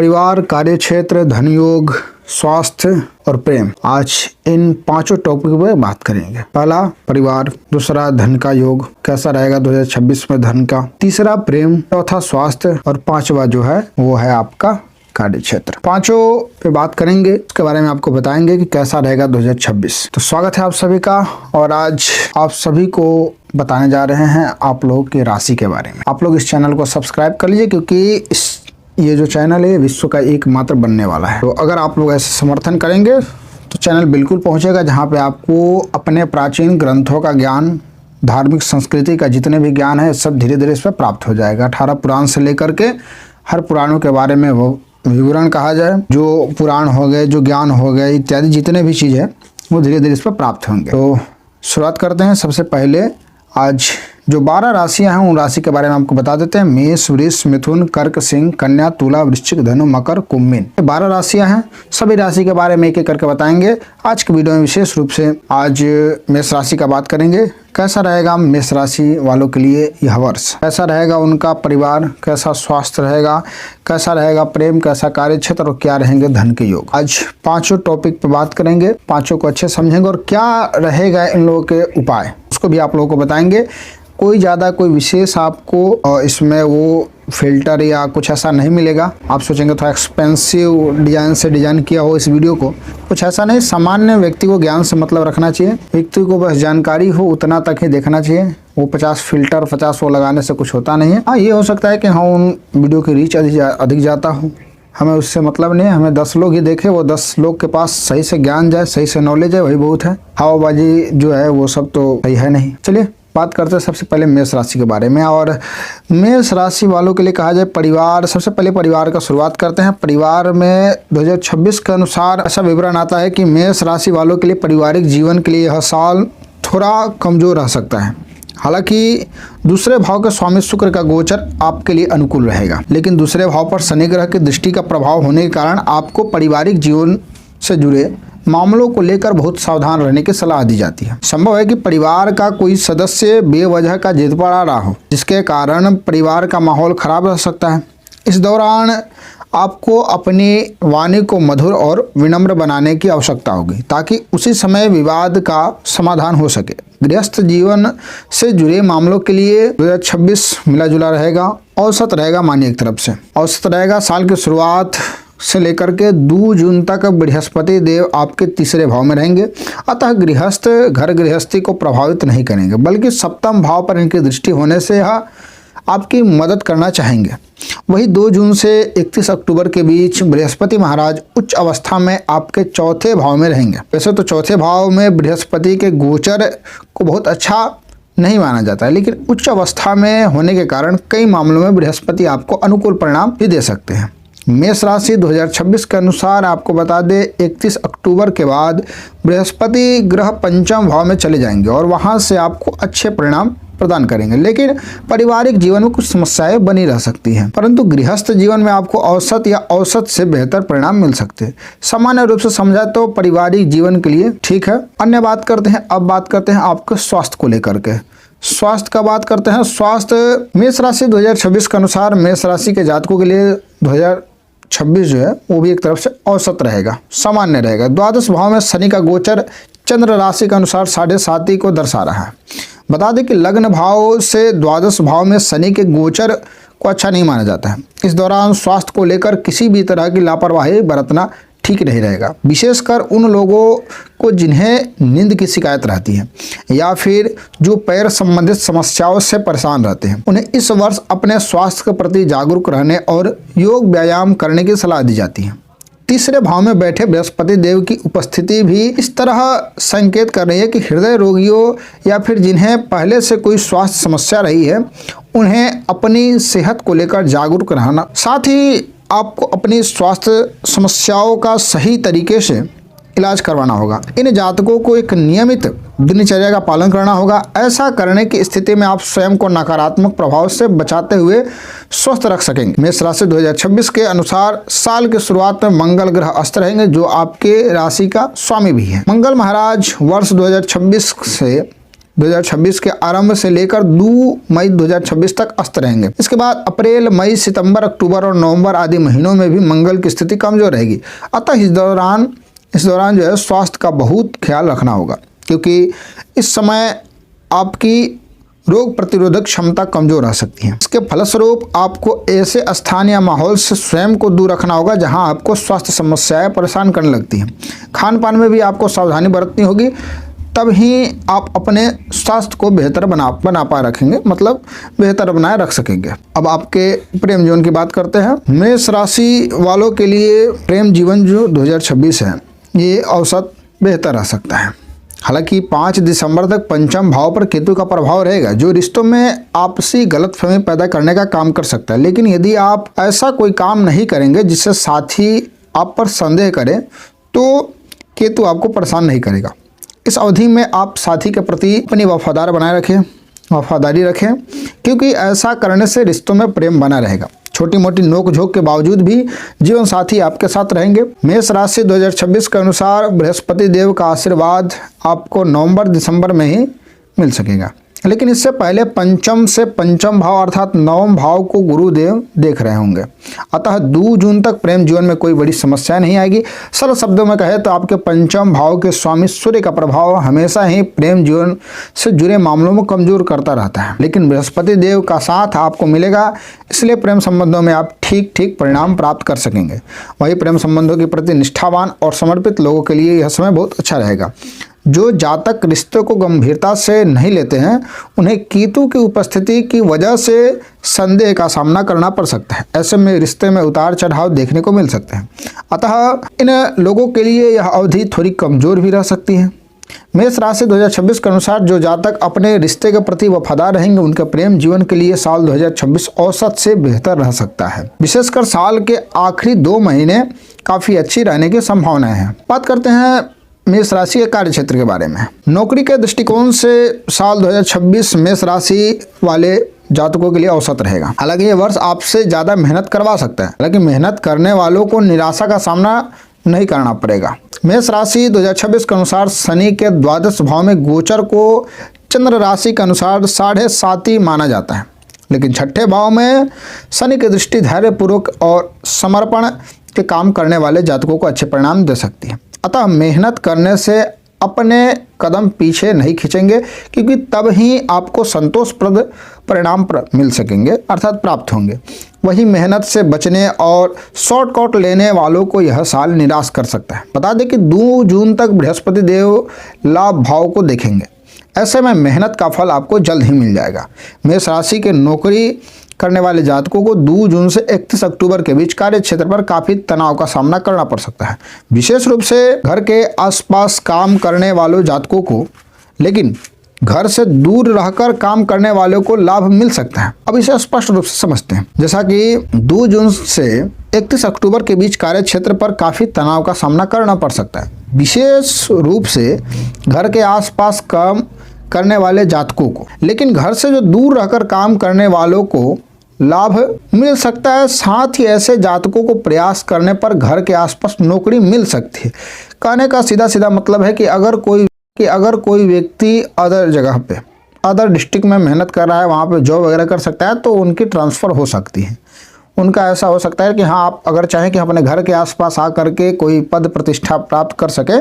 परिवार, कार्यक्षेत्र, धन योग, स्वास्थ्य और प्रेम। आज इन पांचों टॉपिक पे बात करेंगे। पहला परिवार, दूसरा धन का योग, कैसा रहेगा 2026 में धन का, तीसरा प्रेम, चौथा स्वास्थ्य और पांचवा जो है वो है आपका कार्यक्षेत्र। पांचों पे बात करेंगे, उसके बारे में आपको बताएंगे कि कैसा रहेगा 2026। तो स्वागत है आप सभी का। और आज आप सभी को बताने जा रहे हैं आप लोगों की राशि के बारे में। आप लोग इस चैनल को सब्सक्राइब कर लीजिए, क्योंकि ये जो चैनल है विश्व का एकमात्र बनने वाला है। तो अगर आप लोग ऐसे समर्थन करेंगे तो चैनल बिल्कुल पहुंचेगा, जहां पे आपको अपने प्राचीन ग्रंथों का ज्ञान, धार्मिक संस्कृति का जितने भी ज्ञान है सब धीरे धीरे इस पर प्राप्त हो जाएगा। 18 पुराण से लेकर के हर पुराणों के बारे में वो विवरण कहा जाए, जो पुराण हो गए, जो ज्ञान हो गए इत्यादि जितने भी चीज़ है वो धीरे धीरे इस पर प्राप्त होंगे। तो शुरुआत करते हैं। सबसे पहले आज जो 12 राशियां हैं उन राशि के बारे में आपको बता देते हैं। मेष, वृष, मिथुन, कर्क, सिंह, कन्या, तुला, वृश्चिक, धनु, मकर, कुंभ, मीन। 12 राशियां हैं। सभी राशि के बारे में एक एक करके बताएंगे। आज की वीडियो में विशेष रूप से आज मेष राशि का बात करेंगे। कैसा रहेगा मेष राशि वालों के लिए यह वर्ष, कैसा रहेगा उनका परिवार, कैसा स्वास्थ्य रहेगा, कैसा रहेगा प्रेम, कैसा कार्यक्षेत्र और क्या रहेंगे धन के योग। आज पांचों टॉपिक पे बात करेंगे, पांचों को अच्छे समझेंगे और क्या रहेगा इन लोगों के उपाय उसको भी आप लोगों को बताएंगे। कोई ज़्यादा कोई विशेष आपको इसमें वो फिल्टर या कुछ ऐसा नहीं मिलेगा। आप सोचेंगे थोड़ा एक्सपेंसिव डिजाइन से डिजाइन किया हो इस वीडियो को, कुछ ऐसा नहीं। सामान्य व्यक्ति को ज्ञान से मतलब रखना चाहिए, व्यक्ति को बस जानकारी हो उतना तक ही देखना चाहिए। वो 50 फिल्टर 50 वो लगाने से कुछ होता नहीं है। हाँ, ये हो सकता है कि हाँ उन वीडियो की रीच अधिक जाता हो, हमें उससे मतलब नहीं है। हमें 10 लोग ही देखे, वो 10 लोग के पास सही से ज्ञान जाए, सही से नॉलेज है, वही बहुत है। हवाबाजी जो है वो सब तो सही है नहीं। चलिए बात करते हैं सबसे पहले मेष राशि के बारे में। और मेष राशि वालों के लिए कहा जाए परिवार, सबसे पहले परिवार का शुरुआत करते हैं। परिवार में 2026 के अनुसार ऐसा विवरण आता है कि मेष राशि वालों के लिए पारिवारिक जीवन के लिए यह साल थोड़ा कमजोर रह सकता है। हालांकि दूसरे भाव के स्वामी शुक्र का गोचर आपके लिए अनुकूल रहेगा, लेकिन दूसरे भाव पर शनि ग्रह की दृष्टि का प्रभाव होने के कारण आपको पारिवारिक जीवन से जुड़े मामलों को लेकर बहुत सावधान रहने की सलाह दी जाती है। संभव है कि परिवार का कोई सदस्य बेवजह का जिद पर आ रहा हो, जिसके कारण परिवार का माहौल खराब रह सकता है। इस दौरान आपको अपनी वाणी को मधुर और विनम्र बनाने की आवश्यकता होगी, ताकि उसी समय विवाद का समाधान हो सके। गृहस्थ जीवन से जुड़े मामलों के लिए 2026 मिला जुला रहेगा, औसत रहेगा। मानिए एक तरफ से औसत रहेगा। साल की शुरुआत से लेकर के 2 जून तक बृहस्पति देव आपके तीसरे भाव में रहेंगे, अतः गृहस्थ घर गृहस्थी को प्रभावित नहीं करेंगे, बल्कि सप्तम भाव पर इनकी दृष्टि होने से यह आपकी मदद करना चाहेंगे। वही 2 जून से 31 अक्टूबर के बीच बृहस्पति महाराज उच्च अवस्था में आपके चौथे भाव में रहेंगे। वैसे तो चौथे भाव में बृहस्पति के गोचर को बहुत अच्छा नहीं माना जाता है, लेकिन उच्च अवस्था में होने के कारण कई मामलों में बृहस्पति आपको अनुकूल परिणाम भी दे सकते हैं। मेष राशि 2026 के अनुसार आपको बता दें 31 अक्टूबर के बाद बृहस्पति ग्रह पंचम भाव में चले जाएंगे और वहां से आपको अच्छे परिणाम प्रदान करेंगे, लेकिन पारिवारिक जीवन में कुछ समस्याएं बनी रह सकती हैं। परंतु गृहस्थ जीवन में आपको औसत या औसत से बेहतर परिणाम मिल सकते हैं। सामान्य रूप से समझा तो पारिवारिक जीवन के लिए ठीक है। अन्य बात करते हैं, अब बात करते हैं आपके स्वास्थ्य को लेकर के। स्वास्थ्य का बात करते हैं। स्वास्थ्य मेष राशि 2026 के अनुसार मेष राशि के जातकों के लिए 2026 जो है वो भी एक तरफ से औसत रहेगा, सामान्य रहेगा। द्वादश भाव में शनि का गोचर चंद्र राशि के अनुसार 7.5 को दर्शा रहा है। बता दें कि लग्न भाव से द्वादश भाव में शनि के गोचर को अच्छा नहीं माना जाता है। इस दौरान स्वास्थ्य को लेकर किसी भी तरह की लापरवाही बरतना ठीक नहीं रहेगा, विशेषकर उन लोगों को जिन्हें नींद की शिकायत रहती है या फिर जो पैर संबंधित समस्याओं से परेशान रहते हैं। उन्हें इस वर्ष अपने स्वास्थ्य के प्रति जागरूक रहने और योग व्यायाम करने की सलाह दी जाती है। तीसरे भाव में बैठे बृहस्पति देव की उपस्थिति भी इस तरह संकेत कर रही है कि हृदय रोगियों या फिर जिन्हें पहले से कोई स्वास्थ्य समस्या रही है उन्हें अपनी सेहत को लेकर जागरूक रहना, साथ ही आपको अपनी स्वास्थ्य समस्याओं का सही तरीके से इलाज करवाना होगा। इन जातकों को एक नियमित दिनचर्या का पालन करना होगा। ऐसा करने की स्थिति में आप स्वयं को नकारात्मक प्रभाव से बचाते हुए स्वस्थ रख सकेंगे। मेष राशि 2026 के अनुसार साल की शुरुआत में मंगल ग्रह अस्त रहेंगे, जो आपके राशि का स्वामी भी है। मंगल महाराज वर्ष 2026 से 2026 के आरंभ से लेकर 2 मई 2026 तक अस्त रहेंगे। इसके बाद अप्रैल, मई, सितंबर, अक्टूबर और नवंबर आदि महीनों में भी मंगल की स्थिति कमजोर रहेगी। अतः इस दौरान जो है स्वास्थ्य का बहुत ख्याल रखना होगा, क्योंकि इस समय आपकी रोग प्रतिरोधक क्षमता कमजोर रह सकती है। इसके फलस्वरूप आपको ऐसे स्थान या माहौल से स्वयं को दूर रखना होगा जहां आपको स्वास्थ्य समस्याएं परेशान करने लगती हैं। खान पान में भी आपको सावधानी बरतनी होगी, तब ही आप अपने स्वास्थ्य को बेहतर बना पा रखेंगे, मतलब बेहतर बनाए रख सकेंगे। अब आपके प्रेम जीवन की बात करते हैं। मेष राशि वालों के लिए प्रेम जीवन जो 2026 है ये औसत बेहतर रह सकता है। हालांकि 5 दिसंबर तक पंचम भाव पर केतु का प्रभाव रहेगा, जो रिश्तों में आपसी गलतफहमी पैदा करने का काम कर सकता है। लेकिन यदि आप ऐसा कोई काम नहीं करेंगे जिससे साथी आप पर संदेह करे, तो केतु आपको परेशान नहीं करेगा। इस अवधि में आप साथी के प्रति अपनी वफादारी रखें, क्योंकि ऐसा करने से रिश्तों में प्रेम बना रहेगा। छोटी मोटी नोक झोंक के बावजूद भी जीवन साथी आपके साथ रहेंगे। मेष राशि 2026 के अनुसार बृहस्पति देव का आशीर्वाद आपको नवंबर दिसंबर में ही मिल सकेगा, लेकिन इससे पहले पंचम से पंचम भाव अर्थात नवम भाव को गुरुदेव देख रहे होंगे। अतः 2 जून तक प्रेम जीवन में कोई बड़ी समस्या नहीं आएगी। सरल शब्दों में कहे तो आपके पंचम भाव के स्वामी सूर्य का प्रभाव हमेशा ही प्रेम जीवन से जुड़े मामलों में कमजोर करता रहता है, लेकिन बृहस्पति देव का साथ आपको मिलेगा, इसलिए प्रेम संबंधों में आप ठीक परिणाम प्राप्त कर सकेंगे। वही प्रेम संबंधों के प्रति निष्ठावान और समर्पित लोगों के लिए यह समय बहुत अच्छा रहेगा। जो जातक रिश्ते को गंभीरता से नहीं लेते हैं, उन्हें केतु की उपस्थिति की वजह से संदेह का सामना करना पड़ सकता है। ऐसे में रिश्ते में उतार चढ़ाव देखने को मिल सकते हैं। अतः इन लोगों के लिए यह अवधि थोड़ी कमजोर भी रह सकती है। मेष राशि 2026 के अनुसार जो जातक अपने रिश्ते के प्रति वफादार रहेंगे, उनके प्रेम जीवन के लिए साल 2026 औसत से बेहतर रह सकता है। विशेषकर साल के आखिरी 2 महीने काफी अच्छी रहने की संभावनाएं हैं। बात करते हैं मेष राशि के कार्य क्षेत्र के बारे में। नौकरी के दृष्टिकोण से साल 2026 मेष राशि वाले जातकों के लिए औसत रहेगा। हालांकि यह वर्ष आपसे ज्यादा मेहनत करवा सकता है, हालांकि मेहनत करने वालों को निराशा का सामना नहीं करना पड़ेगा। मेष राशि 2026 के अनुसार शनि के द्वादश भाव में गोचर को चंद्र राशि के अनुसार 7.5 माना जाता है, लेकिन छठे भाव में शनि की दृष्टि धैर्यपूर्वक और समर्पण के काम करने वाले जातकों को अच्छे परिणाम दे सकती है। अतः मेहनत करने से अपने कदम पीछे नहीं खींचेंगे, क्योंकि तब ही आपको संतोषप्रद परिणाम मिल सकेंगे अर्थात प्राप्त होंगे। वही मेहनत से बचने और शॉर्टकट लेने वालों को यह साल निराश कर सकता है। बता दें कि 2 जून तक बृहस्पति देव लाभ भाव को देखेंगे। ऐसे में मेहनत का फल आपको जल्द ही मिल जाएगा। मेष राशि के नौकरी करने वाले जातकों को 2 जून से 31 अक्टूबर के बीच कार्य क्षेत्र पर काफी तनाव का सामना करना पड़ सकता है, विशेष रूप से घर के आसपास काम करने वालों जातकों को। लेकिन घर से दूर रहकर काम करने वालों को लाभ मिल सकता है। अब इसे स्पष्ट रूप से समझते हैं। जैसा कि 2 जून से 31 अक्टूबर के बीच कार्य क्षेत्र पर काफी तनाव का सामना करना पड़ सकता है, विशेष रूप से घर के आसपास काम करने वाले जातकों को। लेकिन घर से जो दूर रहकर काम करने वालों को लाभ मिल सकता है। साथ ही ऐसे जातकों को प्रयास करने पर घर के आसपास नौकरी मिल सकती है। कहने का सीधा मतलब है कि अगर कोई व्यक्ति अदर जगह पे, अदर डिस्ट्रिक्ट में मेहनत कर रहा है, वहाँ पे जॉब वगैरह कर सकता है, तो उनकी ट्रांसफ़र हो सकती है। उनका ऐसा हो सकता है कि हाँ, आप अगर चाहें कि अपने घर के आसपास आ करके कोई पद प्रतिष्ठा प्राप्त कर सके,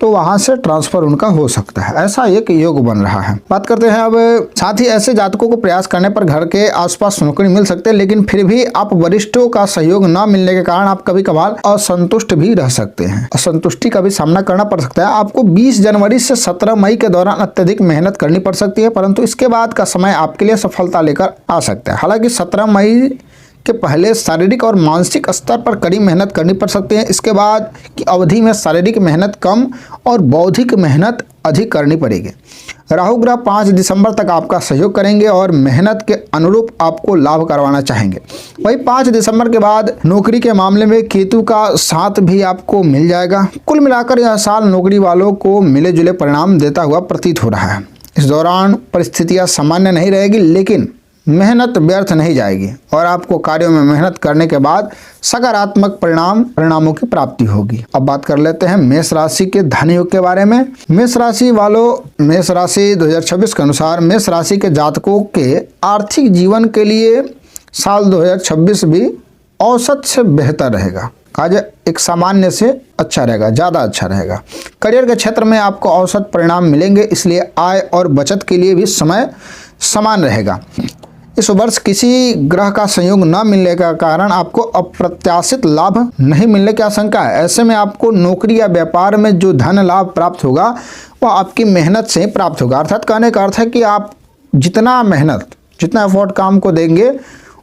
तो वहां से ट्रांसफर उनका हो सकता है। ऐसा एक योग बन रहा है। बात करते हैं अब, साथ ही ऐसे जातकों को प्रयास करने पर घर के आसपास नौकरी मिल सकते हैं, लेकिन फिर भी आप वरिष्ठों का सहयोग न मिलने के कारण आप कभी कभार असंतुष्ट भी रह सकते हैं। असंतुष्टि का भी सामना करना पड़ सकता है। आपको 20 जनवरी से 17 मई के दौरान अत्यधिक मेहनत करनी पड़ सकती है, परंतु इसके बाद का समय आपके लिए सफलता लेकर आ सकता है। हालांकि 17 मई के पहले शारीरिक और मानसिक स्तर पर कड़ी मेहनत करनी पड़ सकती है। इसके बाद की अवधि में शारीरिक मेहनत कम और बौद्धिक मेहनत अधिक करनी पड़ेगी। राहु ग्रह 5 दिसंबर तक आपका सहयोग करेंगे और मेहनत के अनुरूप आपको लाभ करवाना चाहेंगे। वही 5 दिसंबर के बाद नौकरी के मामले में केतु का साथ भी आपको मिल जाएगा। कुल मिलाकर यह साल नौकरी वालों को मिले जुले परिणाम देता हुआ प्रतीत हो रहा है। इस दौरान परिस्थितियां सामान्य नहीं रहेगी, लेकिन मेहनत व्यर्थ नहीं जाएगी और आपको कार्यों में मेहनत करने के बाद सकारात्मक परिणामों की प्राप्ति होगी। अब बात कर लेते हैं मेष राशि के धन योग के बारे में। मेष राशि वालों, मेष राशि 2026 के अनुसार मेष राशि के जातकों के आर्थिक जीवन के लिए साल 2026 भी औसत से बेहतर रहेगा। कहा जाए एक सामान्य से अच्छा रहेगा, ज़्यादा अच्छा रहेगा। करियर के क्षेत्र में आपको औसत परिणाम मिलेंगे, इसलिए आय और बचत के लिए भी समय समान रहेगा। इस वर्ष किसी ग्रह का संयोग न मिलने का कारण आपको अप्रत्याशित लाभ नहीं मिलने की आशंका है। ऐसे में आपको नौकरी या व्यापार में जो धन लाभ प्राप्त होगा वह आपकी मेहनत से प्राप्त होगा। अर्थात कहने का अर्थ है कि आप जितना मेहनत, जितना एफर्ट काम को देंगे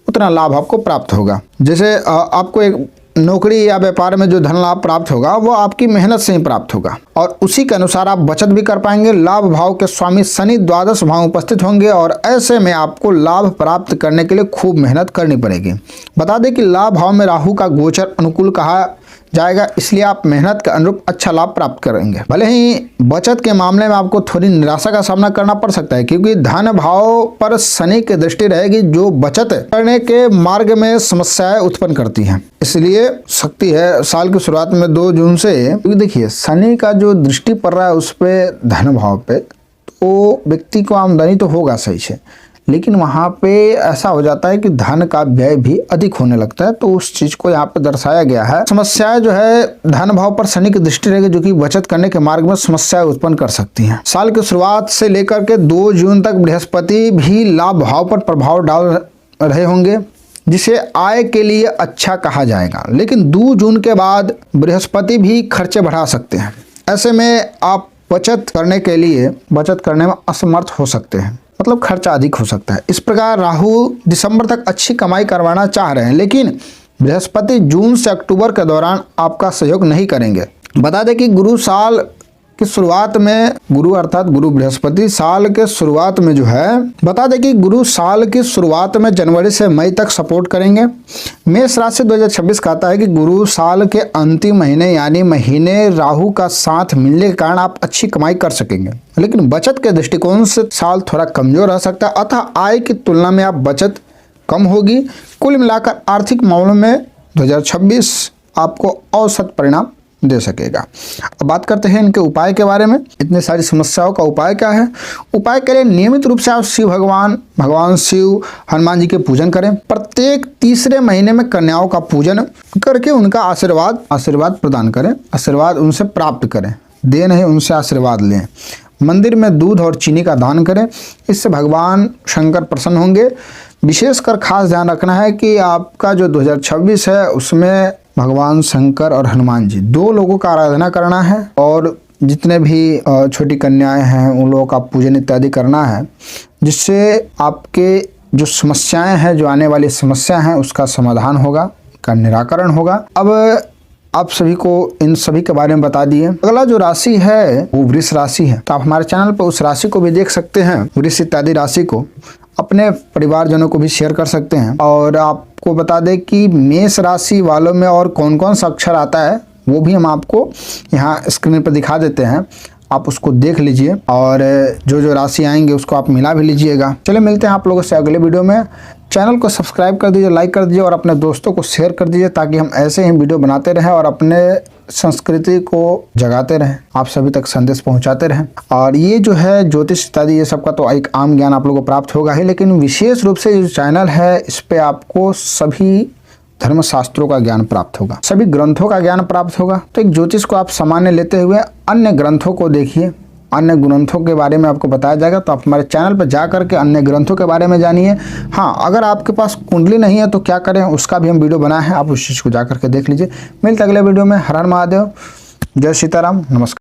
उतना लाभ आपको प्राप्त होगा। जैसे आपको एक नौकरी या व्यापार में जो धन लाभ प्राप्त होगा वो आपकी मेहनत से ही प्राप्त होगा और उसी के अनुसार आप बचत भी कर पाएंगे। लाभ भाव के स्वामी शनि द्वादश भाव उपस्थित होंगे और ऐसे में आपको लाभ प्राप्त करने के लिए खूब मेहनत करनी पड़ेगी। बता दें कि लाभ भाव में राहु का गोचर अनुकूल कहा जाएगा, इसलिए आप मेहनत के अनुरूप अच्छा लाभ प्राप्त करेंगे। भले ही बचत के मामले में आपको थोड़ी निराशा का सामना करना पड़ सकता है, क्योंकि धन भाव पर शनि की दृष्टि रहेगी जो बचत करने के मार्ग में समस्याएं उत्पन्न करती हैं। इसलिए सकती है साल की शुरुआत में 2 जून से, क्योंकि देखिए शनि का जो दृष्टि पड़ रहा है उस पे धन भाव पे, तो व्यक्ति को आमदनी तो होगा सही से, लेकिन वहाँ पे ऐसा हो जाता है कि धन का व्यय भी अधिक होने लगता है। तो उस चीज को यहाँ पे दर्शाया गया है। समस्याएं जो है धन भाव पर शनि की दृष्टि रहेगी जो कि बचत करने के मार्ग में समस्याएं उत्पन्न कर सकती हैं। साल की शुरुआत से लेकर के 2 जून तक बृहस्पति भी लाभ भाव पर प्रभाव डाल रहे होंगे, जिसे आय के लिए अच्छा कहा जाएगा। लेकिन 2 जून के बाद बृहस्पति भी खर्चे बढ़ा सकते हैं। ऐसे में आप बचत करने में असमर्थ हो सकते हैं, मतलब खर्चा अधिक हो सकता है। इस प्रकार राहु दिसंबर तक अच्छी कमाई करवाना चाह रहे हैं, लेकिन बृहस्पति जून से अक्टूबर के दौरान आपका सहयोग नहीं करेंगे। बता दें कि गुरु साल की शुरुआत में, गुरु अर्थात गुरु बृहस्पति साल के शुरुआत में जो है, बता दें कि गुरु साल की शुरुआत में जनवरी से मई तक सपोर्ट करेंगे। मेष राशि 2026 कहता है कि गुरु साल के अंतिम महीने यानी महीने राहु का साथ मिलने के कारण आप अच्छी कमाई कर सकेंगे, लेकिन बचत के दृष्टिकोण से साल थोड़ा कमजोर रह सकता है, अतः आय की तुलना में आप बचत कम होगी। कुल मिलाकर आर्थिक मामलों में 2026 आपको औसत परिणाम दे सकेगा। अब बात करते हैं इनके उपाय के बारे में। इतनी सारी समस्याओं का उपाय क्या है? उपाय के लिए नियमित रूप से आप भगवान शिव, हनुमान जी के पूजन करें। प्रत्येक तीसरे महीने में कन्याओं का पूजन करके उनका आशीर्वाद प्रदान करें, आशीर्वाद उनसे प्राप्त करें, दे नहीं उनसे आशीर्वाद लें। मंदिर में दूध और चीनी का दान करें, इससे भगवान शंकर प्रसन्न होंगे। विशेषकर खास ध्यान रखना है कि आपका जो 2026 है उसमें भगवान शंकर और हनुमान जी 2 लोगों का आराधना करना है और जितने भी छोटी कन्याएं हैं उन लोगों का पूजन इत्यादि करना है, जिससे आपके जो समस्याएं हैं, जो आने वाली समस्या हैं उसका समाधान होगा, का निराकरण होगा। अब आप सभी को इन सभी के बारे में बता दिए। अगला जो राशि है वो वृष राशि है, तो आप हमारे चैनल पर उस राशि को भी देख सकते हैं। वृष इत्यादि राशि को अपने परिवारजनों को भी शेयर कर सकते हैं। और आपको बता दें कि मेष राशि वालों में और कौन कौन सा अक्षर आता है वो भी हम आपको यहाँ स्क्रीन पर दिखा देते हैं, आप उसको देख लीजिए और जो राशि आएंगे उसको आप मिला भी लीजिएगा। चलिए मिलते हैं आप लोगों से अगले वीडियो में। चैनल को सब्सक्राइब कर दीजिए, लाइक कर दीजिए और अपने दोस्तों को शेयर कर दीजिए, ताकि हम ऐसे ही वीडियो बनाते रहें और अपने संस्कृति को जगाते रहें, आप सभी तक संदेश पहुंचाते रहें। और ये जो है ज्योतिष इत्यादि ये सब का तो एक आम ज्ञान आप लोगों को प्राप्त होगा ही, लेकिन विशेष रूप से जो चैनल है इस पे आपको सभी धर्मशास्त्रों का ज्ञान प्राप्त होगा, सभी ग्रंथों का ज्ञान प्राप्त होगा। तो एक ज्योतिष को आप सामान्य लेते हुए अन्य ग्रंथों को देखिए, अन्य ग्रंथों के बारे में आपको बताया जाएगा। तो आप हमारे चैनल पर जा करके अन्य ग्रंथों के बारे में जानिए। हाँ, अगर आपके पास कुंडली नहीं है तो क्या करें, उसका भी हम वीडियो बनाए हैं, आप उस चीज़ को जा करके देख लीजिए। मिलते अगले वीडियो में। हर हर महादेव, जय सीताराम, नमस्कार।